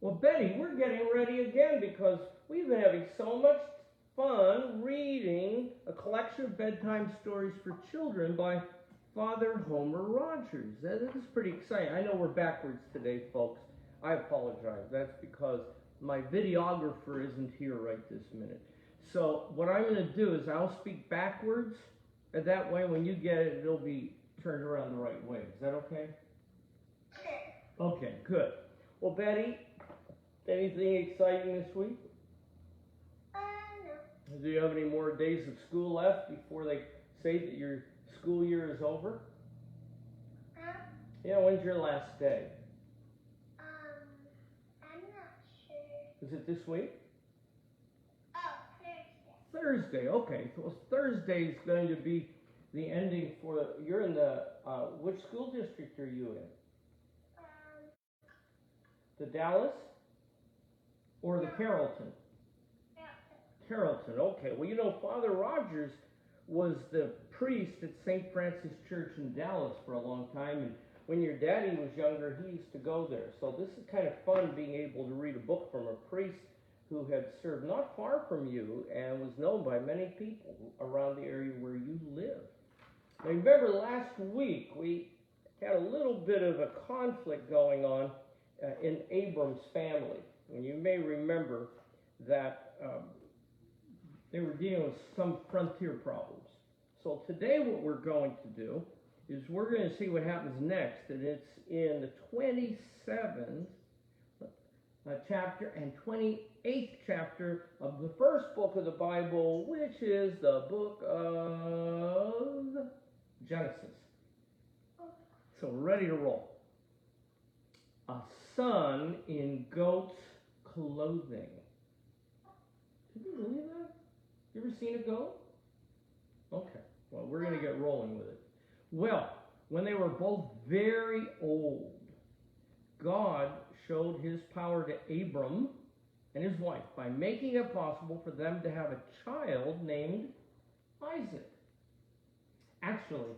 Well, Betty, we're getting ready again because we've been having so much fun reading a collection of bedtime stories for children by Father Homer Rogers. This is pretty exciting. I know we're backwards today, folks. I apologize. That's because my videographer isn't here right this minute. So what I'm going to do is I'll speak backwards, and that way when you get it, it'll be turned around the right way. Is that okay? Okay, good. Well, Betty, anything exciting this week? No. Do you have any more days of school left before they say that your school year is over? Yeah, when's your last day? I'm not sure. Is it this week? Oh, Thursday. Thursday, okay. So Thursday is going to be the ending for, you're in the, which school district are you in? The Dallas? Or the Carrollton? Carrollton, okay. Well, you know, Father Rogers was the priest at St. Francis Church in Dallas for a long time, and when your daddy was younger, he used to go there. So this is kind of fun being able to read a book from a priest who had served not far from you and was known by many people around the area where you live. Now, remember last week we had a little bit of a conflict going on in Abram's family. And you may remember that they were dealing with some frontier problems. So today what we're going to do is we're going to see what happens next. And it's in the 27th chapter and 28th chapter of the first book of the Bible, which is the book of Genesis. So we're ready to roll. A son in goat's clothing. Can you believe that? You ever seen a goat? Okay, well, we're going to get rolling with it. Well, when they were both very old, God showed his power to Abram and his wife by making it possible for them to have a child named Isaac. Actually,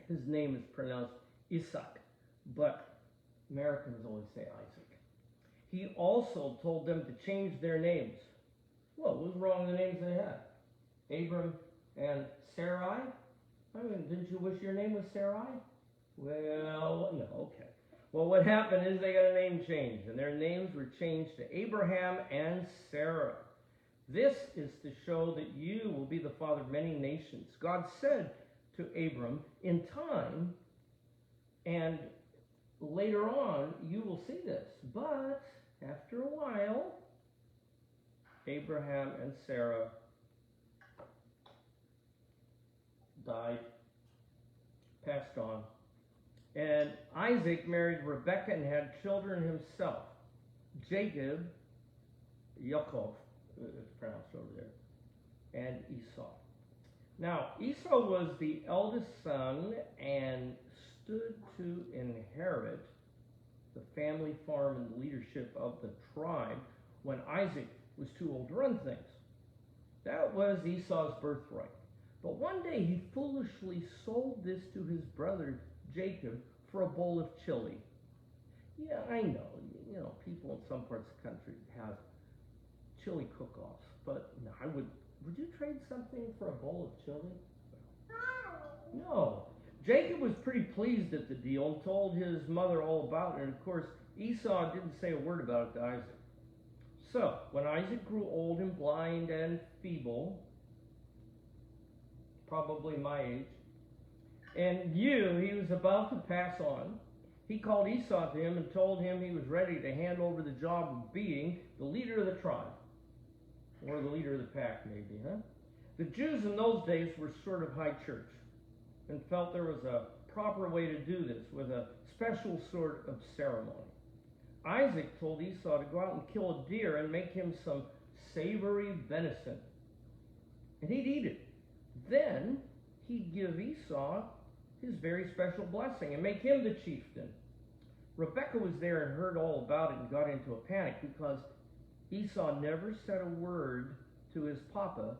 his name is pronounced Isaac, but Americans always say Isaac. He also told them to change their names. Well, what was wrong with the names they had? Abram and Sarai? I mean, didn't you wish your name was Sarai? Well, no, okay. Well, what happened is they got a name change, and their names were changed to Abraham and Sarah. This is to show that you will be the father of many nations. God said to Abram, in time, and later on, you will see this. But after a while, Abraham and Sarah died, passed on. And Isaac married Rebekah and had children himself. Jacob, Yaakov, it's pronounced over there, and Esau. Now, Esau was the eldest son and stood to inherit the family farm and the leadership of the tribe when Isaac was too old to run things. That was Esau's birthright. But one day he foolishly sold this to his brother Jacob for a bowl of chili. Yeah, I know. You know, people in some parts of the country have chili cook-offs, but no, would you trade something for a bowl of chili? No. Jacob was pretty pleased at the deal and told his mother all about it. And of course, Esau didn't say a word about it to Isaac. So, when Isaac grew old and blind and feeble, probably my age, and knew he was about to pass on, he called Esau to him and told him he was ready to hand over the job of being the leader of the tribe. Or the leader of the pack, maybe, huh? The Jews in those days were sort of high church and felt there was a proper way to do this with a special sort of ceremony. Isaac told Esau to go out and kill a deer and make him some savory venison. And he'd eat it. Then he'd give Esau his very special blessing and make him the chieftain. Rebekah was there and heard all about it and got into a panic because Esau never said a word to his papa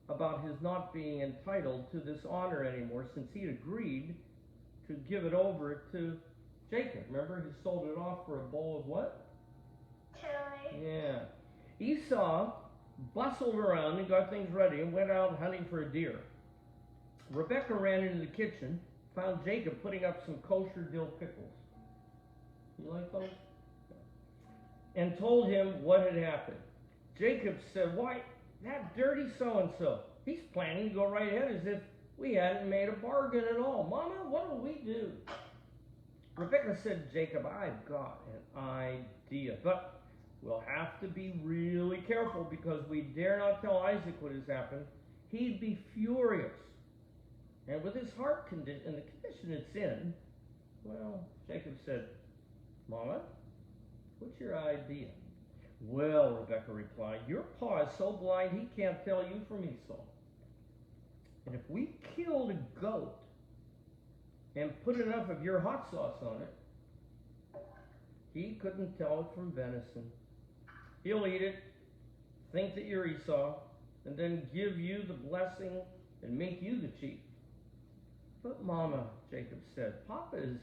about his not being entitled to this honor anymore since he'd agreed to give it over to Jacob. Remember, he sold it off for a bowl of what? Chili. Yeah. Esau bustled around and got things ready and went out hunting for a deer. Rebecca ran into the kitchen, found Jacob putting up some kosher dill pickles. You like those? And told him what had happened. Jacob said, "Why, that dirty so-and-so, he's planning to go right ahead as if we hadn't made a bargain at all. Mama, what will we do?" Rebecca said, "Jacob, I've got an idea, but we'll have to be really careful because we dare not tell Isaac what has happened. He'd be furious. And with his heart condition, and the condition it's in," well, Jacob said, "Mama, what's your idea?" "Well," Rebecca replied, "your pa is so blind he can't tell you from Esau. And if we killed a goat and put enough of your hot sauce on it, he couldn't tell it from venison. He'll eat it, think that you're Esau, and then give you the blessing and make you the chief." "But Mama," Jacob said, "Papa is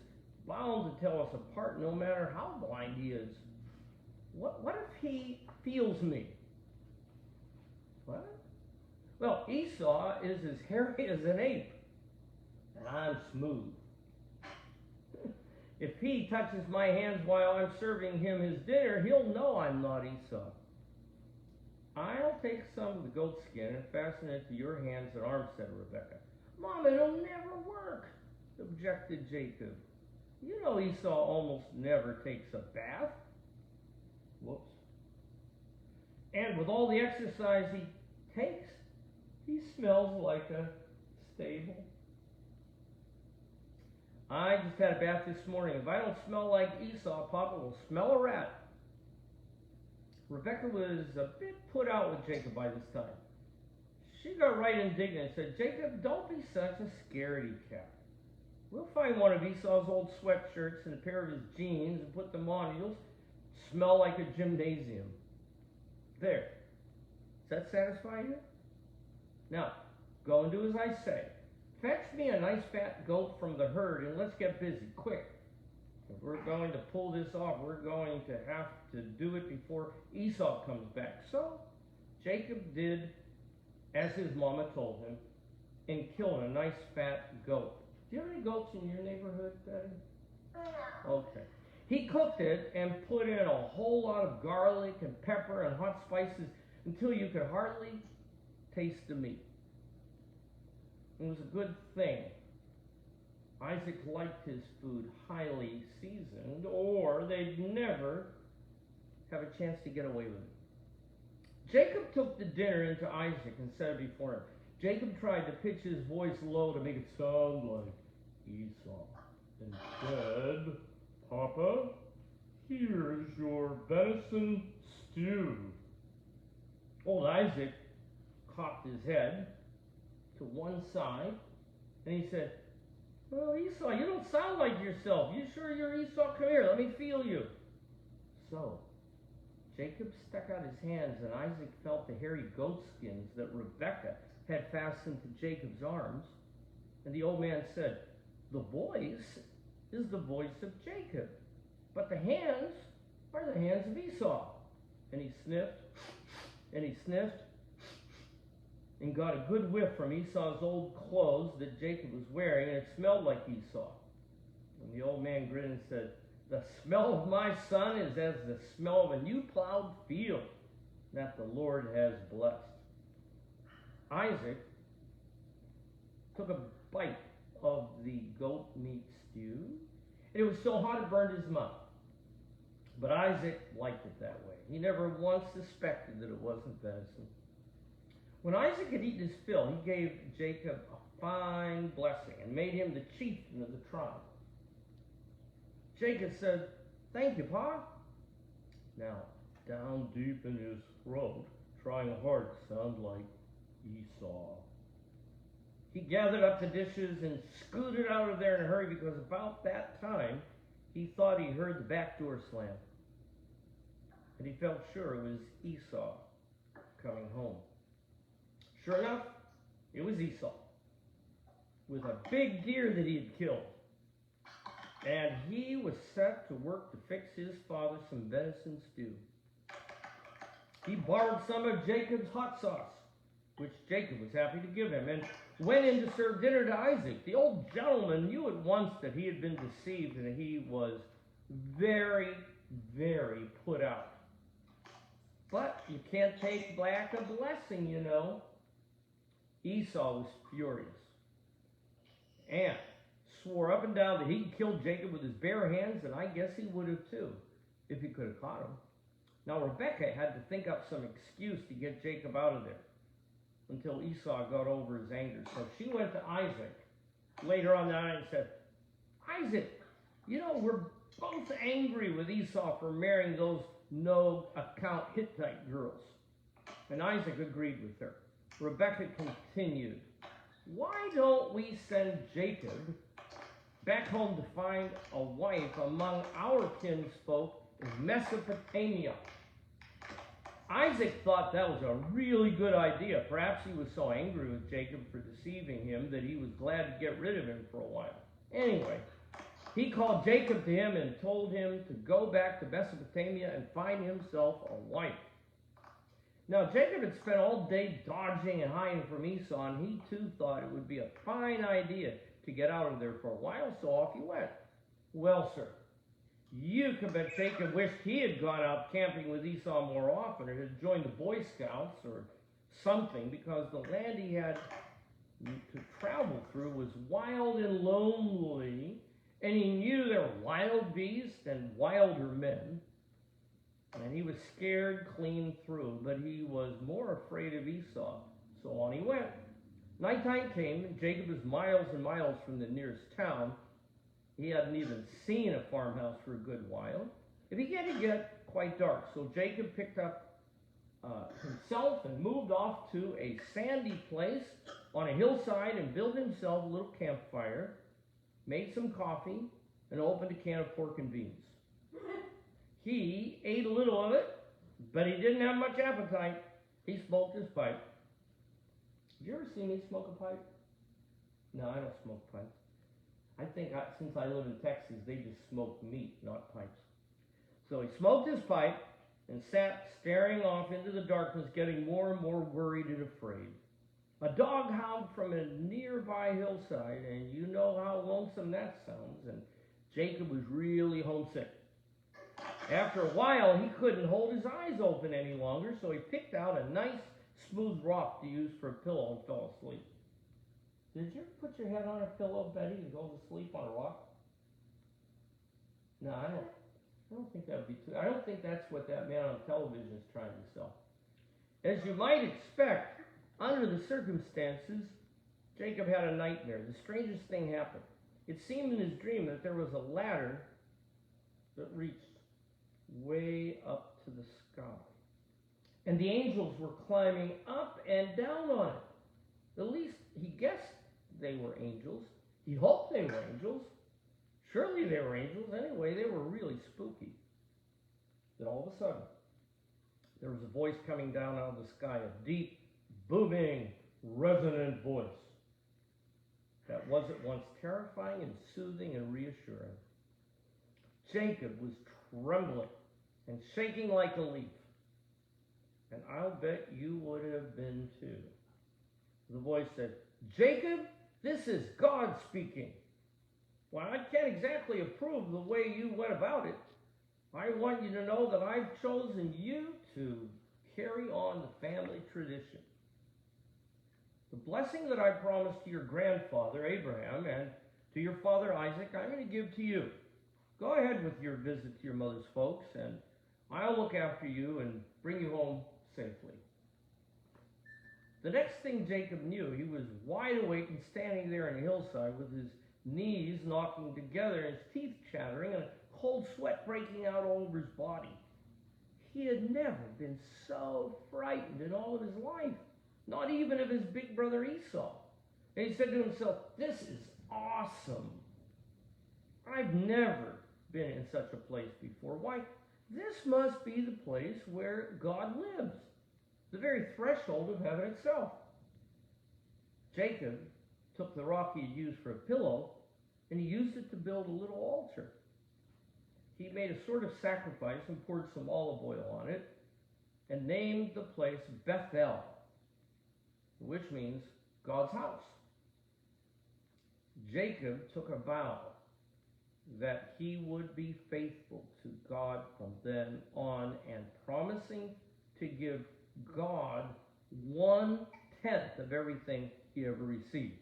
bound to tell us apart no matter how blind he is. What if he feels me?" "What?" "Well, Esau is as hairy as an ape, and I'm smooth. If he touches my hands while I'm serving him his dinner, he'll know I'm not Esau. I'll take some of the goat skin and fasten it to your hands and arms," said Rebekah. "Mom, it'll never work," objected Jacob. "You know Esau almost never takes a bath." Whoops. "And with all the exercise he takes, he smells like a stable. I just had a bath this morning. If I don't smell like Esau, Papa will smell a rat." Rebecca was a bit put out with Jacob by this time. She got right indignant and said, "Jacob, don't be such a scaredy cat. We'll find one of Esau's old sweatshirts and a pair of his jeans and put them on. You'll smell like a gymnasium. There. Does that satisfy you? Now, go and do as I say. Fetch me a nice fat goat from the herd and let's get busy, quick. If we're going to pull this off, we're going to have to do it before Esau comes back." So Jacob did as his mama told him and killed a nice fat goat. Do you have any goats in your neighborhood, Daddy? No. Okay. He cooked it and put in a whole lot of garlic and pepper and hot spices until you could hardly taste the meat. It was a good thing Isaac liked his food highly seasoned, or they'd never have a chance to get away with it. Jacob took the dinner into Isaac and set it before him. Jacob tried to pitch his voice low to make it sound like Esau and said, "Papa, here's your venison stew." Old Isaac cocked his head to one side and he said, "Well, Esau, you don't sound like yourself. You sure you're Esau? Come here, let me feel you." So Jacob stuck out his hands and Isaac felt the hairy goat skins that Rebekah had fastened to Jacob's arms. And the old man said, "The voice is the voice of Jacob, but the hands are the hands of Esau." And he sniffed, and he sniffed, and got a good whiff from Esau's old clothes that Jacob was wearing, and it smelled like Esau. And the old man grinned and said, "The smell of my son is as the smell of a new plowed field that the Lord has blessed." Isaac took a bite of the goat meat stew, and it was so hot it burned his mouth. But Isaac liked it that way. He never once suspected that it wasn't venison. When Isaac had eaten his fill, he gave Jacob a fine blessing and made him the chieftain of the tribe. Jacob said, "Thank you, Pa." Now, down deep in his throat, trying hard to sound like Esau, he gathered up the dishes and scooted out of there in a hurry because about that time he thought he heard the back door slam. And he felt sure it was Esau coming home. Sure enough, it was Esau with a big deer that he had killed. And he was set to work to fix his father some venison stew. He borrowed some of Jacob's hot sauce, which Jacob was happy to give him, and went in to serve dinner to Isaac. The old gentleman knew at once that he had been deceived, and he was very, very put out. But you can't take back a blessing, you know. Esau was furious and swore up and down that he'd kill Jacob with his bare hands, and I guess he would have too, if he could have caught him. Now Rebekah had to think up some excuse to get Jacob out of there until Esau got over his anger. So she went to Isaac later on that night and said, Isaac, you know, we're both angry with Esau for marrying those no-account Hittite girls. And Isaac agreed with her. Rebekah continued, why don't we send Jacob back home to find a wife among our kinsfolk in Mesopotamia? Isaac thought that was a really good idea. Perhaps he was so angry with Jacob for deceiving him that he was glad to get rid of him for a while. Anyway, he called Jacob to him and told him to go back to Mesopotamia and find himself a wife. Now, Jacob had spent all day dodging and hiding from Esau, and he too thought it would be a fine idea to get out of there for a while, so off he went. Well, sir, you can bet Jacob wished he had gone out camping with Esau more often, or had joined the Boy Scouts or something, because the land he had to travel through was wild and lonely, and he knew there were wild beasts and wilder men, and he was scared clean through, but he was more afraid of Esau, so on he went. Nighttime came, and Jacob was miles and miles from the nearest town. He hadn't even seen a farmhouse for a good while. It began to get quite dark, so Jacob picked up himself and moved off to a sandy place on a hillside and built himself a little campfire, made some coffee, and opened a can of pork and beans. He ate a little of it, but he didn't have much appetite. He smoked his pipe. Did you ever see me smoke a pipe? No, I don't smoke pipes. I think since I live in Texas, they just smoke meat, not pipes. So he smoked his pipe and sat staring off into the darkness, getting more and more worried and afraid. A dog howled from a nearby hillside, and you know how lonesome that sounds, and Jacob was really homesick. After a while, he couldn't hold his eyes open any longer, so he picked out a nice, smooth rock to use for a pillow and fell asleep. Did you ever put your head on a pillow, Betty, and go to sleep on a rock? No, I don't think that would be too. I don't think that's what that man on television is trying to sell. As you might expect, under the circumstances, Jacob had a nightmare. The strangest thing happened. It seemed in his dream that there was a ladder that reached way up to the sky. And the angels were climbing up and down on it. At least he guessed they were angels. He hoped they were angels. Surely they were angels. Anyway, they were really spooky. Then all of a sudden, there was a voice coming down out of the sky, a deep, booming, resonant voice that was at once terrifying and soothing and reassuring. Jacob was trembling and shaking like a leaf. And I'll bet you would have been too. The voice said, Jacob, this is God speaking. Well, I can't exactly approve the way you went about it. I want you to know that I've chosen you to carry on the family tradition. The blessing that I promised to your grandfather, Abraham, and to your father, Isaac, I'm going to give to you. Go ahead with your visit to your mother's folks, and I'll look after you and bring you home safely. The next thing Jacob knew, he was wide awake and standing there on a hillside with his knees knocking together and his teeth chattering and a cold sweat breaking out all over his body. He had never been so frightened in all of his life, not even of his big brother Esau. And he said to himself, this is awesome. I've never been in such a place before. Why, this must be the place where God lives, the very threshold of heaven itself. Jacob took the rock he had used for a pillow and he used it to build a little altar. He made a sort of sacrifice and poured some olive oil on it. and named the place Bethel, which means God's house. Jacob took a vow that he would be faithful to God from then on, and promising to give God 1/10 of everything he ever received.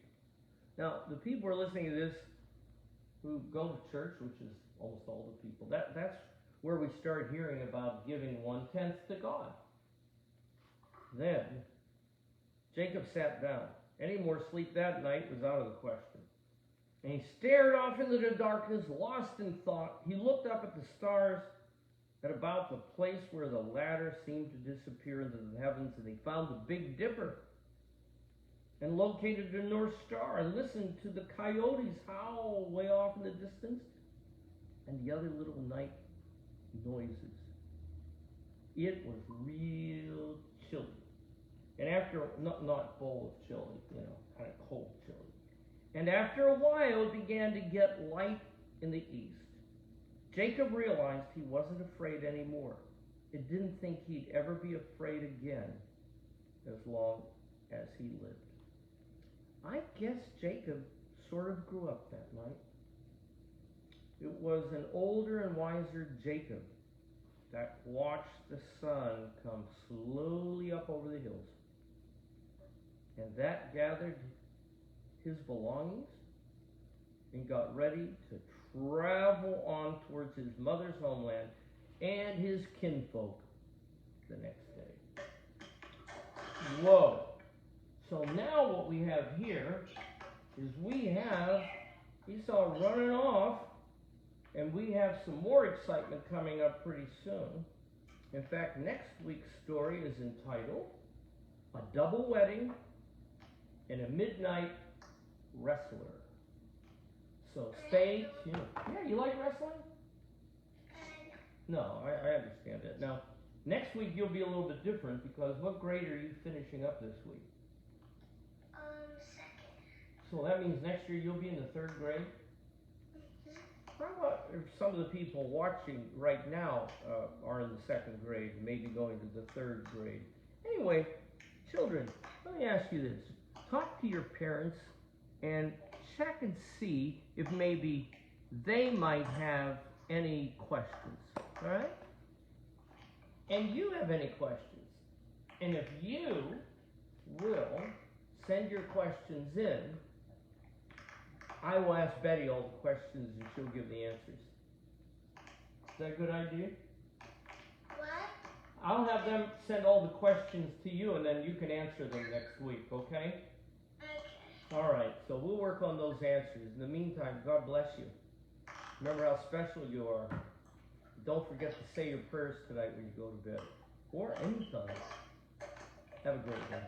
Now, the people who are listening to this who go to church, which is almost all the people, that's where we start hearing about giving 1/10 to God. Then Jacob sat down. Any more sleep that night was out of the question. And he stared off into the darkness, lost in thought. He looked up at the stars at about the place where the ladder seemed to disappear into the heavens, and he found the Big Dipper and located the North Star and listened to the coyotes howl way off in the distance and the other little night noises. It was real chilly. And after, not full of chili, kind of cold chili. And after a while, it began to get light in the east. Jacob realized he wasn't afraid anymore. It didn't think he'd ever be afraid again as long as he lived. I guess Jacob sort of grew up that night. It was an older and wiser Jacob that watched the sun come slowly up over the hills, and that gathered his belongings and got ready to travel on towards his mother's homeland and his kinfolk the next day. Whoa. So now what we have here is we have Esau running off, and we have some more excitement coming up pretty soon. In fact, next week's story is entitled A Double Wedding and a Midnight Wrestler. So stay tuned. Yeah, you like wrestling? No, I understand that. Now, next week you'll be a little bit different, because what grade are you finishing up this week? Second. So that means next year you'll be in the 3rd grade? How about if some of the people watching right now are in the 2nd grade, maybe going to the 3rd grade? Anyway, children, let me ask you this. Talk to your parents and check and see if maybe they might have any questions, all right? And you have any questions. And if you will send your questions in, I will ask Betty all the questions and she'll give the answers. Is that a good idea? What? I'll have them send all the questions to you, and then you can answer them next week, okay? Okay. All right, so we'll work on those answers. In the meantime, God bless you. Remember how special you are. Don't forget to say your prayers tonight when you go to bed, or anytime. Have a great day.